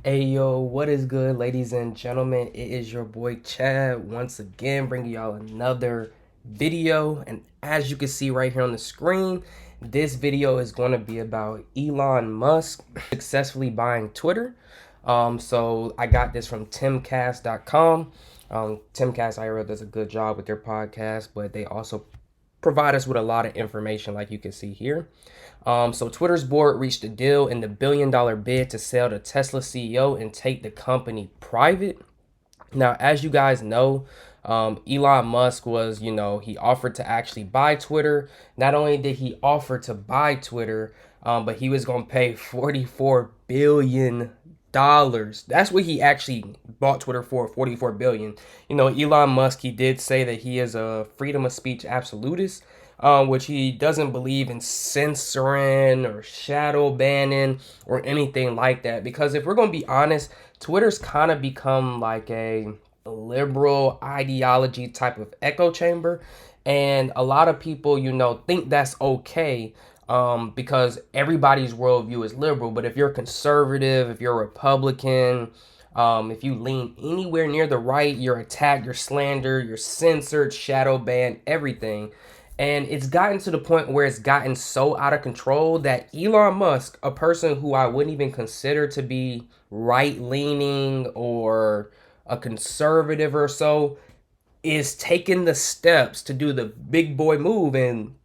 Hey yo, what is good, ladies and gentlemen? It is your boy Chad once again bringing y'all another video. And as you can see right here on the screen, this video is going to be about Elon Musk successfully buying Twitter. So I got this from timcast.com. Timcast, I heard, does a good job with their podcast, but they also provide us with a lot of information like you can see here. So Twitter's board reached a deal in the billion-dollar bid to sell the Tesla CEO and take the company private. Now, as you guys know, Elon Musk was, he offered to actually buy Twitter. Not only did he offer to buy Twitter, but he was going to pay $44 billion. That's what he actually bought Twitter for, 44 billion. Elon Musk, he did say that he is a freedom of speech absolutist, which he doesn't believe in censoring or shadow banning or anything like that. Because if we're going to be honest, Twitter's kind of become like a liberal ideology type of echo chamber. And a lot of people, think that's okay, because everybody's worldview is liberal. But if you're conservative, if you're a Republican, if you lean anywhere near the right, you're attacked, you're slandered, you're censored, shadow banned, everything. And it's gotten to the point where it's gotten so out of control that Elon Musk, a person who I wouldn't even consider to be right leaning or a conservative or so, is taking the steps to do the big boy move and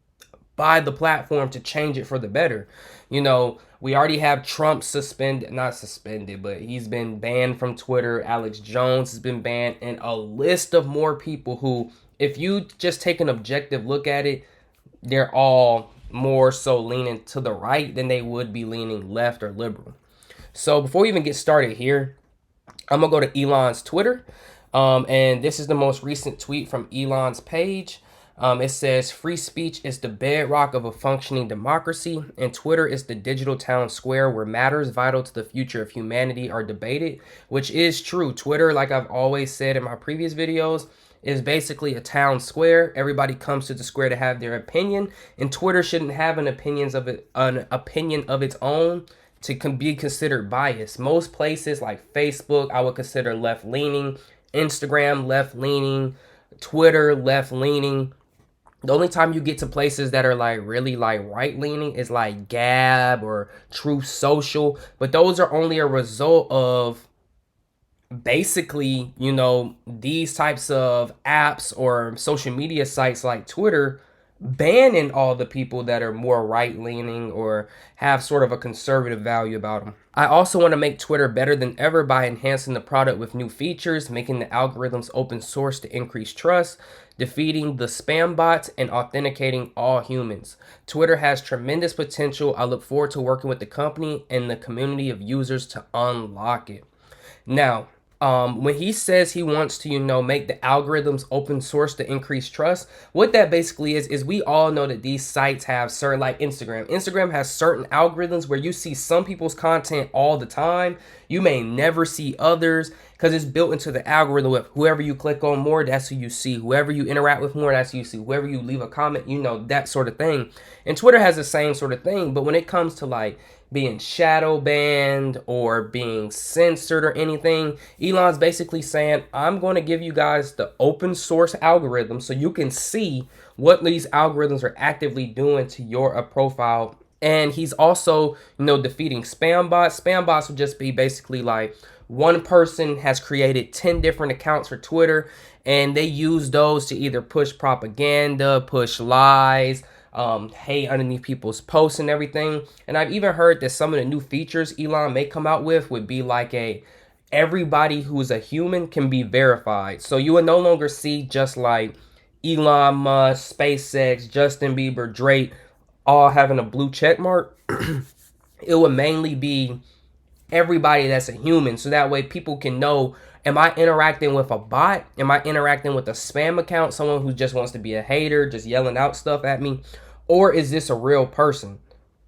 buy the platform to change it for the better. We already have Trump not suspended, but he's been banned from Twitter. Alex Jones has been banned, and a list of more people who, if you just take an objective look at it, they're all more so leaning to the right than they would be leaning left or liberal. So before we even get started here, I'm going to go to Elon's Twitter. And this is the most recent tweet from Elon's page. It says, "Free speech is the bedrock of a functioning democracy, and Twitter is the digital town square where matters vital to the future of humanity are debated," which is true. Twitter, like I've always said in my previous videos, is basically a town square. Everybody comes to the square to have their opinion, and Twitter shouldn't have an opinion of its own to be considered biased. Most places like Facebook, I would consider left-leaning. Instagram, left-leaning. Twitter, left-leaning. The only time you get to places that are like really like right-leaning is like Gab or Truth Social. But those are only a result of basically, these types of apps or social media sites like Twitter banning all the people that are more right leaning or have sort of a conservative value about them. I also want to make Twitter better than ever by enhancing the product with new features, making the algorithms open source to increase trust, defeating the spam bots, and authenticating all humans. Twitter has tremendous potential. I look forward to working with the company and the community of users to unlock it. Now, when he says he wants to, make the algorithms open source to increase trust, what that basically is we all know that these sites have certain, like Instagram. Instagram has certain algorithms where you see some people's content all the time. You may never see others because it's built into the algorithm with whoever you click on more, that's who you see. Whoever you interact with more, that's who you see. Whoever you leave a comment, that sort of thing. And Twitter has the same sort of thing. But when it comes to like being shadow banned or being censored or anything, Elon's basically saying, I'm going to give you guys the open source algorithm so you can see what these algorithms are actively doing to your profile. And he's also, defeating spam bots. Spam bots would just be basically like one person has created 10 different accounts for Twitter, and they use those to either push propaganda, push lies, hate underneath people's posts and everything. And I've even heard that some of the new features Elon may come out with would be like everybody who's a human can be verified. So you will no longer see just like Elon Musk, SpaceX, Justin Bieber, Drake all having a blue check mark. It would mainly be everybody that's a human. So that way people can know, am I interacting with a bot? Am I interacting with a spam account? Someone who just wants to be a hater, just yelling out stuff at me? Or is this a real person?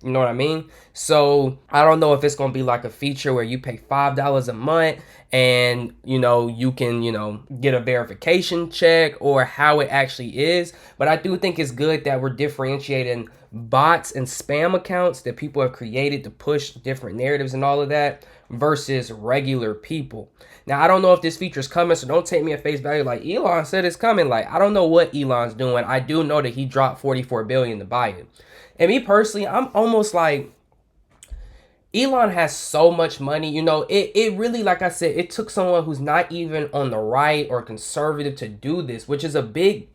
You know what I mean? So I don't know if it's going to be like a feature where you pay $5 a month and, you can, get a verification check, or how it actually is. But I do think it's good that we're differentiating bots and spam accounts that people have created to push different narratives and all of that versus regular people. Now, I don't know if this feature is coming, so don't take me at face value like Elon said it's coming. Like, I don't know what Elon's doing. I do know that he dropped $44 billion to buy it. And me personally, I'm almost like, Elon has so much money, it really, like I said, it took someone who's not even on the right or conservative to do this, which is a big,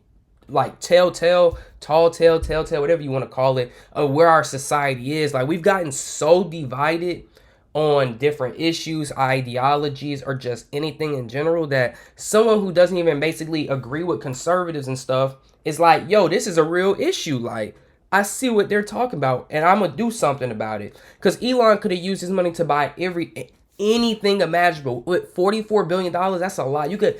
like, telltale, whatever you want to call it, of where our society is. Like, we've gotten so divided on different issues, ideologies, or just anything in general that someone who doesn't even basically agree with conservatives and stuff is like, yo, this is a real issue. Like, I see what they're talking about, and I'm gonna do something about it. Because Elon could have used his money to buy anything imaginable. With $44 billion, that's a lot. You could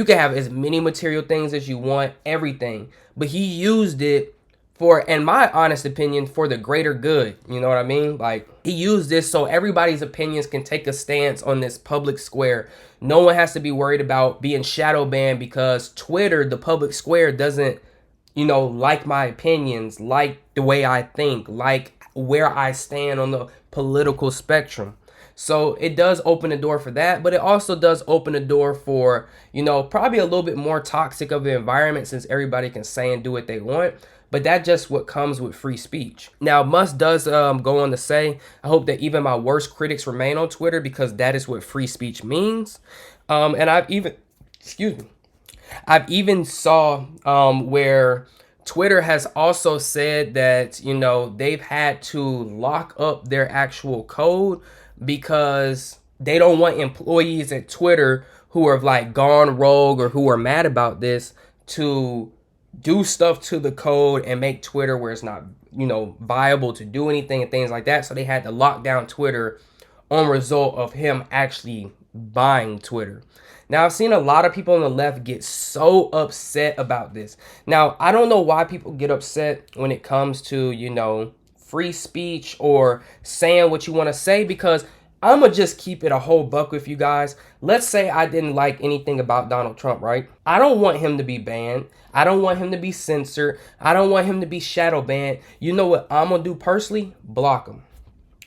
have as many material things as you want, everything. But he used it for, in my honest opinion, for the greater good. You know what I mean? Like, he used this so everybody's opinions can take a stance on this public square. No one has to be worried about being shadow banned because Twitter, the public square, doesn't like my opinions, like the way I think, like where I stand on the political spectrum. So it does open the door for that, but it also does open the door for, probably a little bit more toxic of an environment since everybody can say and do what they want. But that's just what comes with free speech. Now, Musk does go on to say, I hope that even my worst critics remain on Twitter because that is what free speech means. And I've even saw where Twitter has also said that, they've had to lock up their actual code because they don't want employees at Twitter who are like gone rogue or who are mad about this to do stuff to the code and make Twitter where it's not, viable to do anything and things like that. So they had to lock down Twitter on result of him actually buying Twitter. Now, I've seen a lot of people on the left get so upset about this. Now, I don't know why people get upset when it comes to, free speech or saying what you want to say, because I'm going to just keep it a whole buck with you guys. Let's say I didn't like anything about Donald Trump, right? I don't want him to be banned. I don't want him to be censored. I don't want him to be shadow banned. You know what I'm going to do personally? Block him.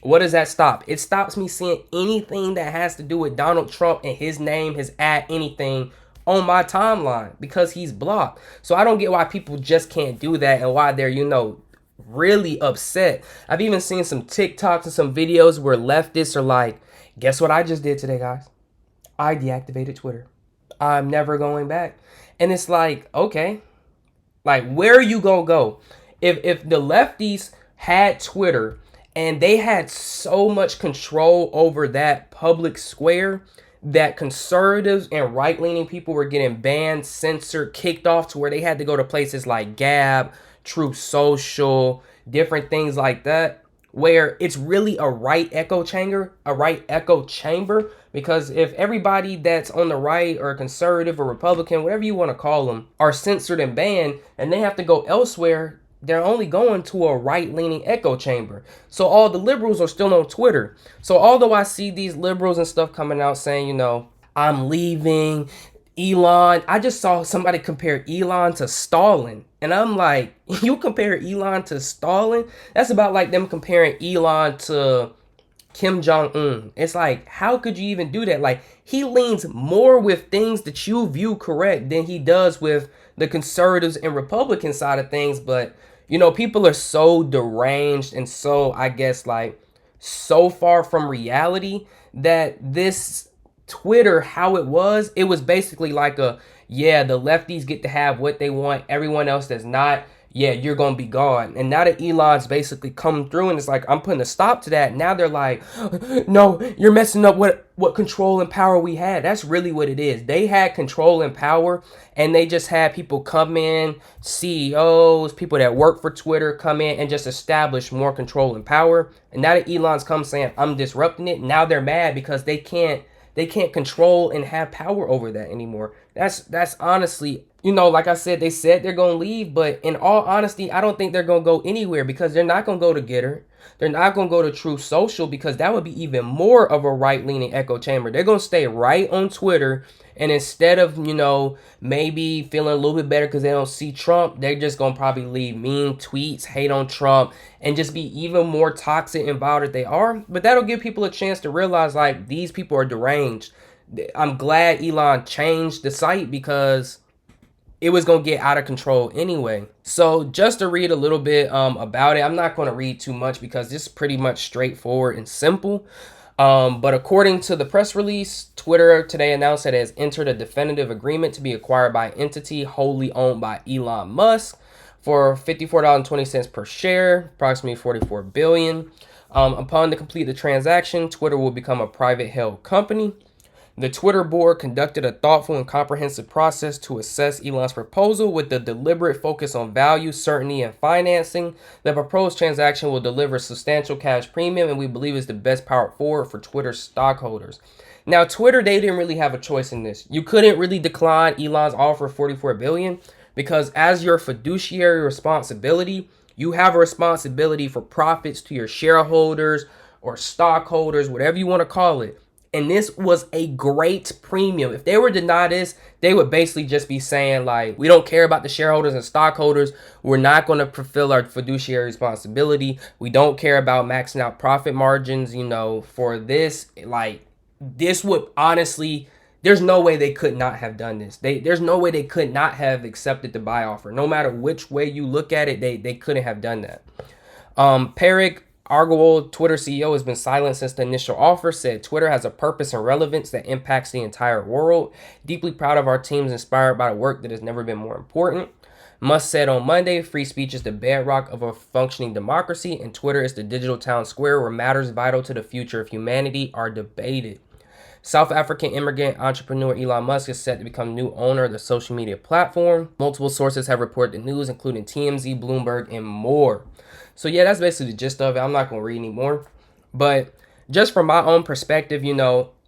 What does that stop? It stops me seeing anything that has to do with Donald Trump and his name, his ad, anything on my timeline because he's blocked. So I don't get why people just can't do that and why they're, really upset. I've even seen some TikToks and some videos where leftists are like, guess what I just did today, guys? I deactivated Twitter. I'm never going back. And it's like, okay, like, where are you gonna go? If the lefties had Twitter and they had so much control over that public square that conservatives and right-leaning people were getting banned, censored, kicked off to where they had to go to places like Gab, Truth Social, different things like that, where it's really a right echo chamber, because if everybody that's on the right or conservative or Republican, whatever you want to call them, are censored and banned and they have to go elsewhere, they're only going to a right-leaning echo chamber. So all the liberals are still on Twitter. So although I see these liberals and stuff coming out saying, I'm leaving, Elon, I just saw somebody compare Elon to Stalin. And I'm like, you compare Elon to Stalin? That's about like them comparing Elon to Kim Jong-un. It's like, how could you even do that? Like, he leans more with things that you view correct than he does with the conservatives and Republican side of things. But, people are so deranged and so, I guess, like, so far from reality that this Twitter, how it was basically like the lefties get to have what they want, everyone else does not, you're gonna be gone. And now that Elon's basically come through and it's like, I'm putting a stop to that, now they're like, no, you're messing up what control and power we had. That's really what it is. They had control and power and they just had people come in, CEOs, people that work for Twitter come in and just establish more control and power. And now that Elon's come saying, I'm disrupting it, now they're mad because they can't control and have power over that anymore. That's honestly, like I said, they said they're going to leave, but in all honesty, I don't think they're going to go anywhere because they're not going to go to Getter. They're not going to go to True Social because that would be even more of a right-leaning echo chamber. They're going to stay right on Twitter, and instead of, maybe feeling a little bit better because they don't see Trump, they're just going to probably leave mean tweets, hate on Trump, and just be even more toxic and vile that they are. But that'll give people a chance to realize, like, these people are deranged. I'm glad Elon changed the site because it was going to get out of control anyway. So just to read a little bit about it, I'm not going to read too much because this is pretty much straightforward and simple. But according to the press release, Twitter today announced that it has entered a definitive agreement to be acquired by an entity wholly owned by Elon Musk for $54.20 per share, approximately $44 billion. Upon the complete the transaction, Twitter will become a private held company. The Twitter board conducted a thoughtful and comprehensive process to assess Elon's proposal with a deliberate focus on value, certainty, and financing. The proposed transaction will deliver substantial cash premium, and we believe is the best path forward for Twitter stockholders. Now, Twitter, they didn't really have a choice in this. You couldn't really decline Elon's offer of $44 billion because as your fiduciary responsibility, you have a responsibility for profits to your shareholders or stockholders, whatever you want to call it. And this was a great premium. If they were denied this, they would basically just be saying, like, we don't care about the shareholders and stockholders. We're not going to fulfill our fiduciary responsibility. We don't care about maxing out profit margins, for this. Like, this would honestly, there's no way they could not have done this. There's no way they could not have accepted the buy offer. No matter which way you look at it, they couldn't have done that. Parag Agrawal, Twitter CEO, has been silent since the initial offer, said Twitter has a purpose and relevance that impacts the entire world. Deeply proud of our teams, inspired by the work that has never been more important. Musk said on Monday, free speech is the bedrock of a functioning democracy, and Twitter is the digital town square where matters vital to the future of humanity are debated. South African immigrant entrepreneur Elon Musk is set to become new owner of the social media platform. Multiple sources have reported the news, including TMZ, Bloomberg, and more. So yeah, that's basically the gist of it. I'm not going to read anymore. But just from my own perspective,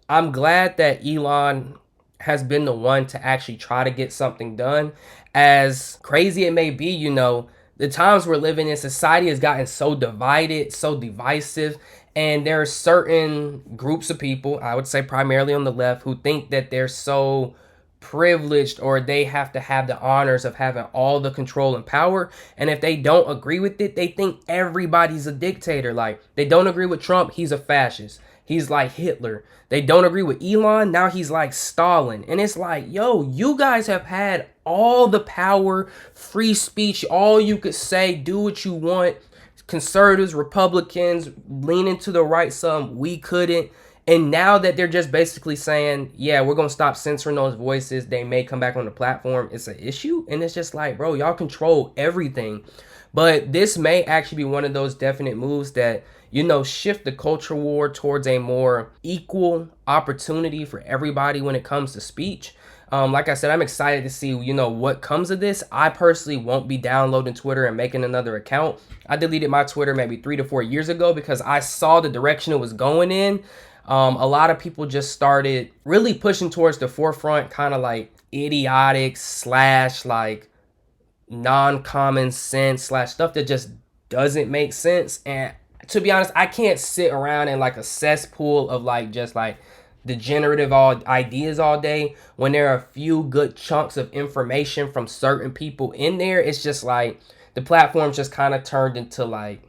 I'm glad that Elon has been the one to actually try to get something done. As crazy it may be, the times we're living in, society has gotten so divided, so divisive. And there are certain groups of people, I would say primarily on the left, who think that they're so privileged or they have to have the honors of having all the control and power. And if they don't agree with it, they think everybody's a dictator. Like, they don't agree with Trump, he's a fascist. He's like Hitler. They don't agree with Elon, now he's like Stalin. And it's like, yo, you guys have had all the power, free speech, all you could say, do what you want. Conservatives, Republicans, leaning to the right some, we couldn't. And now that they're just basically saying, yeah, we're going to stop censoring those voices, they may come back on the platform, it's an issue. And it's just like, bro, y'all control everything. But this may actually be one of those definite moves that, shift the culture war towards a more equal opportunity for everybody when it comes to speech. Like I said, I'm excited to see, what comes of this. I personally won't be downloading Twitter and making another account. I deleted my Twitter maybe 3 to 4 years ago because I saw the direction it was going in. A lot of people just started really pushing towards the forefront, kind of like idiotic / like non-common sense / stuff that just doesn't make sense. And to be honest, I can't sit around in like a cesspool of like just like degenerative ideas all day when there are a few good chunks of information from certain people in there. It's just like the platform's just kind of turned into like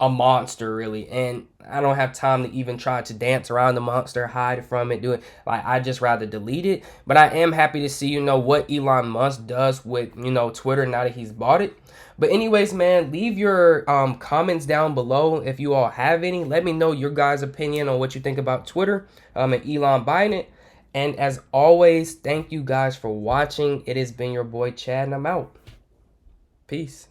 a monster, really. And I don't have time to even try to dance around the monster, hide from it, do it. Like, I just rather delete it. But I am happy to see, what Elon Musk does with, Twitter now that he's bought it. But anyways, man, leave your comments down below if you all have any. Let me know your guys' opinion on what you think about Twitter and Elon buying it. And as always, thank you guys for watching. It has been your boy Chad, and I'm out. Peace.